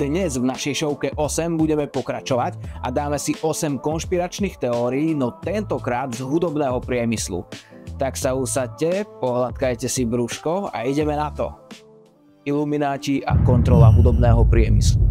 Dnes v našej šovke 8 budeme pokračovať a dáme si 8 konšpiračných teórií, no tentokrát z hudobného priemyslu. Tak sa usaďte, pohľadkajte si brúško a ideme na to. Ilumináti a kontrola hudobného priemyslu.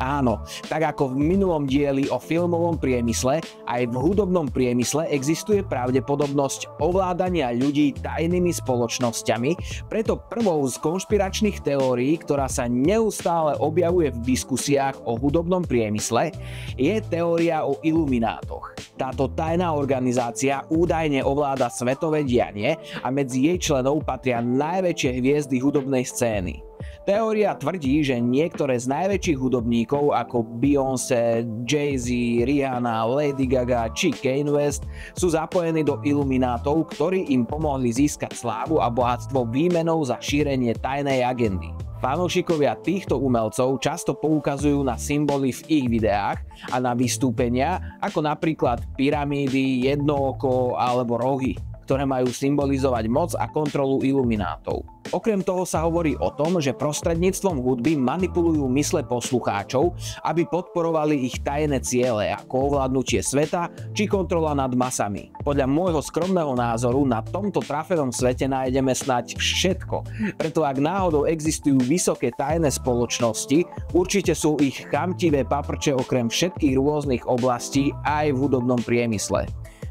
Áno, tak ako v minulom dieli o filmovom priemysle, aj v hudobnom priemysle existuje pravdepodobnosť ovládania ľudí tajnými spoločnosťami, preto prvou z konšpiračných teórií, ktorá sa neustále objavuje v diskusiách o hudobnom priemysle, je teória o iluminátoch. Táto tajná organizácia údajne ovláda svetové dianie a medzi jej členov patria najväčšie hviezdy hudobnej scény. Teória tvrdí, že niektoré z najväčších hudobníkov ako Beyoncé, Jay-Z, Rihanna, Lady Gaga či Kanye West sú zapojení do iluminátov, ktorí im pomohli získať slávu a bohatstvo výmenou za šírenie tajnej agendy. Fanúšikovia týchto umelcov často poukazujú na symboly v ich videách a na vystúpenia, ako napríklad pyramídy, jednooko alebo rohy, ktoré majú symbolizovať moc a kontrolu iluminátov. Okrem toho sa hovorí o tom, že prostredníctvom hudby manipulujú mysle poslucháčov, aby podporovali ich tajné ciele ako ovládnutie sveta či kontrola nad masami. Podľa môjho skromného názoru na tomto trafenom svete nájdeme snáď všetko, preto ak náhodou existujú vysoké tajné spoločnosti, určite sú ich chamtivé paprče okrem všetkých rôznych oblastí aj v hudobnom priemysle.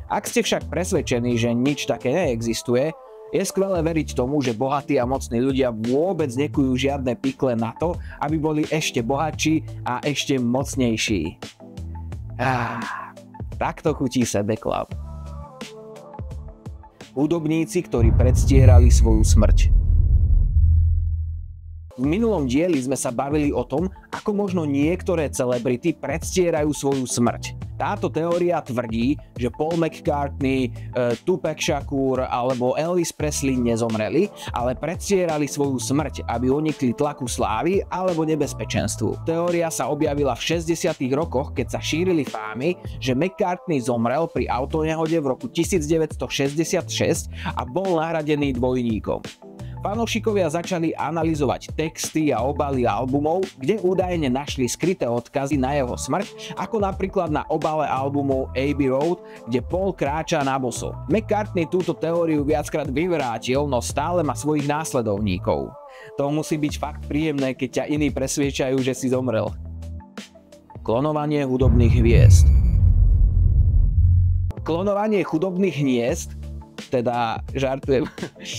Ak ste však presvedčení, že nič také neexistuje, je skvelé veriť tomu, že bohatí a mocní ľudia vôbec nekujú žiadne pikle na to, aby boli ešte bohatší a ešte mocnejší. Takto chutí sebeklap. Hudobníci, ktorí predstierali svoju smrť. V minulom dieli sme sa bavili o tom, ako možno niektoré celebrity predstierajú svoju smrť. Táto teória tvrdí, že Paul McCartney, Tupac Shakur alebo Elvis Presley nezomreli, ale predstierali svoju smrť, aby unikli tlaku slávy alebo nebezpečenstvu. Teória sa objavila v 60. rokoch, keď sa šírili fámy, že McCartney zomrel pri autonehode v roku 1966 a bol nahradený dvojníkom. Fanúšikovia začali analyzovať texty a obaly albumov, kde údajne našli skryté odkazy na jeho smrť, ako napríklad na obale albumu Abbey Road, kde Paul kráča na boso. McCartney túto teóriu viackrát vyvrátil, no stále má svojich následovníkov. To musí byť fakt príjemné, keď ťa iní presviečajú, že si zomrel. Klonovanie hudobných hviezd. Klonovanie hudobných hniezd, teda žartujem,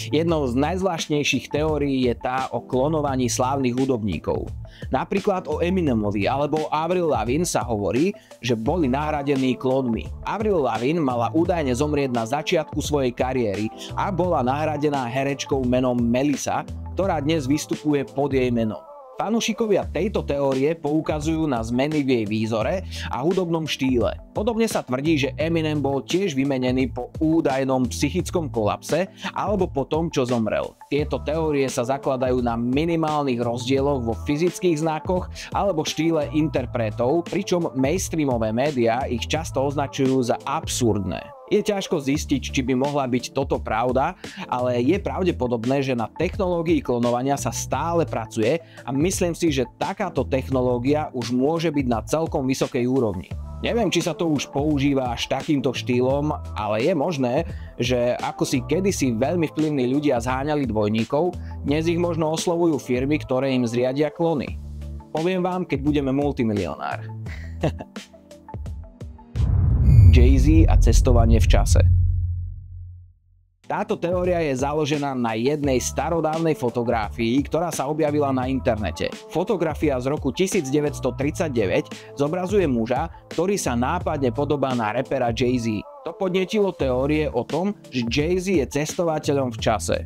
jednou z najzvláštnejších teórií je tá o klonovaní slávnych hudobníkov. Napríklad o Eminemovi alebo o Avril Lavigne sa hovorí, že boli nahradení klonmi. Avril Lavigne mala údajne zomrieť na začiatku svojej kariéry a bola nahradená herečkou menom Melissa, ktorá dnes vystupuje pod jej menom. Fanúšikovia tejto teórie poukazujú na zmeny v jej výzore a hudobnom štýle. Podobne sa tvrdí, že Eminem bol tiež vymenený po údajnom psychickom kolapse alebo po tom, čo zomrel. Tieto teórie sa zakladajú na minimálnych rozdieloch vo fyzických znakoch alebo štýle interpretov, pričom mainstreamové médiá ich často označujú za absurdné. Je ťažko zistiť, či by mohla byť toto pravda, ale je pravdepodobné, že na technológii klonovania sa stále pracuje a myslím si, že takáto technológia už môže byť na celkom vysokej úrovni. Neviem, či sa to už používa až takýmto štýlom, ale je možné, že ako si kedysi veľmi vplyvní ľudia zháňali dvojníkov, dnes ich možno oslovujú firmy, ktoré im zriadia klony. Poviem vám, keď budeme multimilionár. Jay-Z a cestovanie v čase. Táto teória je založená na jednej starodávnej fotografii, ktorá sa objavila na internete. Fotografia z roku 1939 zobrazuje muža, ktorý sa nápadne podobá na rapera Jay-Z. To To podnietilo teórie o tom, že Jay-Z je cestovateľom v čase.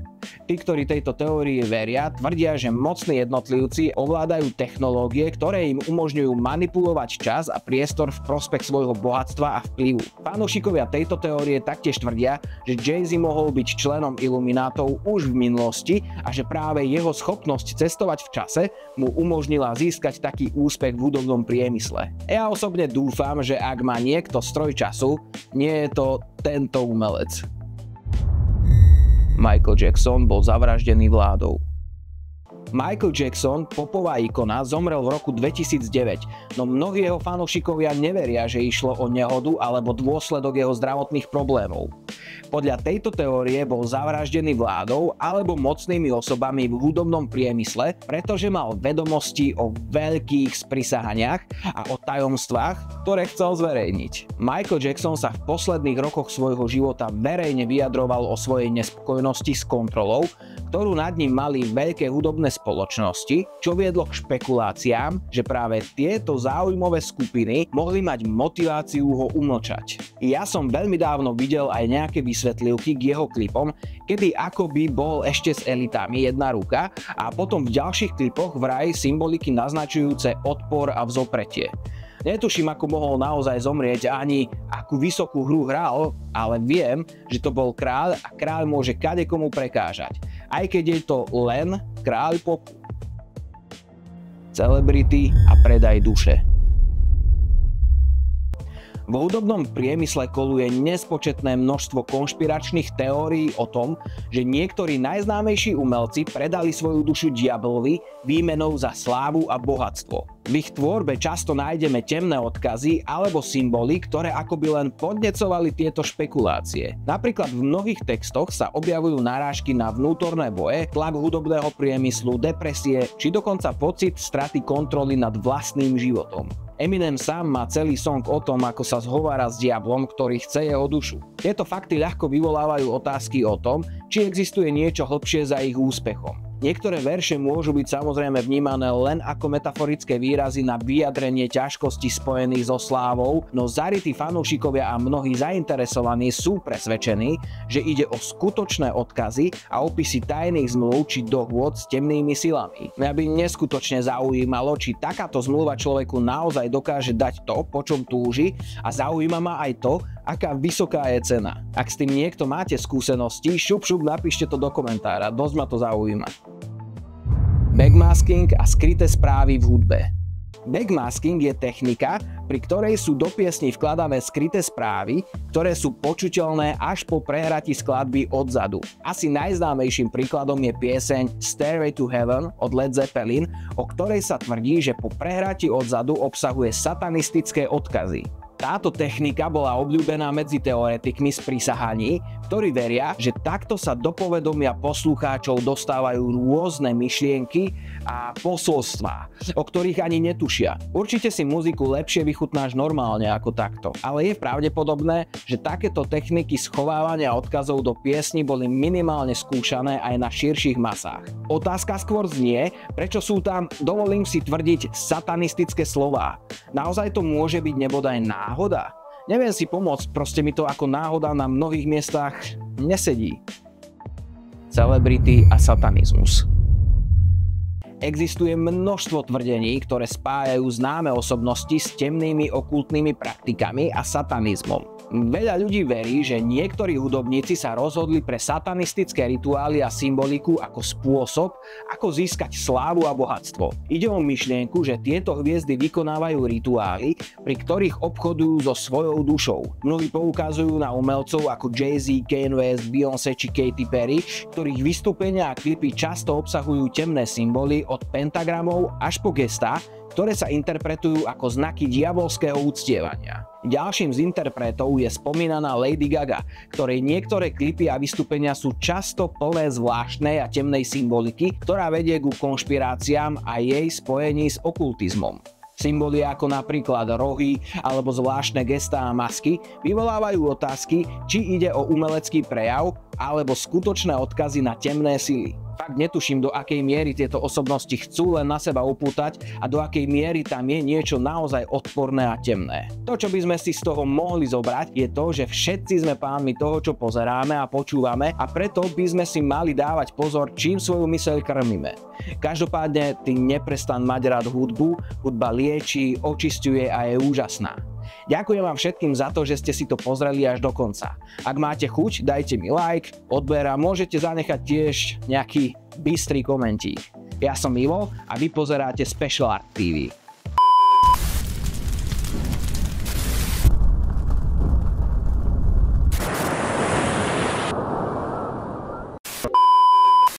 Tí, ktorí tejto teórii veria, tvrdia, že mocní jednotlivci ovládajú technológie, ktoré im umožňujú manipulovať čas a priestor v prospech svojho bohatstva a vplyvu. Fanúšikovia tejto teórie taktiež tvrdia, že Jay-Z mohol byť členom Illuminátov už v minulosti a že práve jeho schopnosť cestovať v čase mu umožnila získať taký úspech v hudobnom priemysle. Ja osobne dúfam, že ak má niekto stroj času, nie je to tento umelec. Michael Jackson bol zavraždený vládou. Michael Jackson, popová ikona, zomrel v roku 2009, no mnohí jeho fanúšikovia neveria, že išlo o nehodu alebo dôsledok jeho zdravotných problémov. Podľa tejto teórie bol zavraždený vládou alebo mocnými osobami v hudobnom priemysle, pretože mal vedomosti o veľkých sprisahaniach a o tajomstvách, ktoré chcel zverejniť. Michael Jackson sa v posledných rokoch svojho života verejne vyjadroval o svojej nespokojnosti s kontrolou, ktorú nad ním mali veľké hudobné spoločnosti, čo viedlo k špekuláciám, že práve tieto záujmové skupiny mohli mať motiváciu ho umlčať. Ja som veľmi dávno videl aj nejaké vysvetlivky k jeho klipom, kedy akoby bol ešte s elitami jedna ruka a potom v ďalších klipoch vraj symboliky naznačujúce odpor a vzopretie. Netuším, ako mohol naozaj zomrieť ani akú vysokú hru hral, ale viem, že to bol kráľ a kráľ môže kadekomu prekážať. Aj keď je to len kráľ popu. Celebrity a predaj duše. V hudobnom priemysle koluje nespočetné množstvo konšpiračných teórií o tom, že niektorí najznámejší umelci predali svoju dušu diablovi výmenou za slávu a bohatstvo. V ich tvorbe často nájdeme temné odkazy alebo symboly, ktoré akoby len podnecovali tieto špekulácie. Napríklad v mnohých textoch sa objavujú narážky na vnútorné boje, tlak hudobného priemyslu, depresie či dokonca pocit straty kontroly nad vlastným životom. Eminem sám má celý song o tom, ako sa zhovára s diablom, ktorý chce jeho dušu. Tieto fakty ľahko vyvolávajú otázky o tom, či existuje niečo hlbšie za ich úspechom. Niektoré verše môžu byť samozrejme vnímané len ako metaforické výrazy na vyjadrenie ťažkostí spojených so slávou, no zarytí fanúšikovia a mnohí zainteresovaní sú presvedčení, že ide o skutočné odkazy a opisy tajných zmluv či dohôd s temnými silami. Mňa by neskutočne zaujímalo, či takáto zmluva človeku naozaj dokáže dať to, po čom túži, a zaujíma ma aj to, aká vysoká je cena. Ak s tým niekto máte skúsenosti, šup napíšte to do komentára, dosť ma to zaujíma. Backmasking a skryté správy v hudbe. Backmasking je technika, pri ktorej sú do piesní vkladané skryté správy, ktoré sú počuteľné až po prehratí skladby odzadu. Asi najznámejším príkladom je pieseň Stairway to Heaven od Led Zeppelin, o ktorej sa tvrdí, že po prehratí odzadu obsahuje satanistické odkazy. Táto technika bola obľúbená medzi teoretikmi z prisahaní, ktorí veria, že takto sa do povedomia poslucháčov dostávajú rôzne myšlienky a posolstvá, o ktorých ani netušia. Určite si muziku lepšie vychutnáš normálne ako takto, ale je pravdepodobné, že takéto techniky schovávania odkazov do piesní boli minimálne skúšané aj na širších masách. Otázka skôr znie, prečo sú tam, dovolím si tvrdiť, satanistické slová. Naozaj to môže byť nebodaj náhoda? Neviem si pomôcť, proste mi to ako náhoda na mnohých miestach nesedí. Celebrity a satanizmus. Existuje množstvo tvrdení, ktoré spájajú známe osobnosti s temnými okultnými praktikami a satanizmom. Veľa ľudí verí, že niektorí hudobníci sa rozhodli pre satanistické rituály a symboliku ako spôsob, ako získať slávu a bohatstvo. Ide o myšlienku, že tieto hviezdy vykonávajú rituály, pri ktorých obchodujú so svojou dušou. Mnohí poukazujú na umelcov ako Jay-Z, Kanye West, Beyoncé či Katy Perry, ktorých vystúpenia a klipy často obsahujú temné symboly od pentagramov až po gestá, ktoré sa interpretujú ako znaky diabolského uctievania. Ďalším z interpretov je spomínaná Lady Gaga, ktorej niektoré klipy a vystúpenia sú často plné zvláštnej a temnej symboliky, ktorá vedie ku konšpiráciám a jej spojení s okultizmom. Symboly ako napríklad rohy alebo zvláštne gestá a masky vyvolávajú otázky, či ide o umelecký prejav alebo skutočné odkazy na temné sily. Fakt netuším, do akej miery tieto osobnosti chcú len na seba upútať a do akej miery tam je niečo naozaj odporné a temné. To, čo by sme si z toho mohli zobrať, je to, že všetci sme pánmi toho, čo pozeráme a počúvame, a preto by sme si mali dávať pozor, čím svoju myseľ krmíme. Každopádne ty neprestan mať rád hudbu, hudba lieči, očisťuje a je úžasná. Ďakujem vám všetkým za to, že ste si to pozreli až do konca. Ak máte chuť, dajte mi like, odber a môžete zanechať tiež nejaký bystrý komentík. Ja som Ivo a vy pozeráte Special Art TV.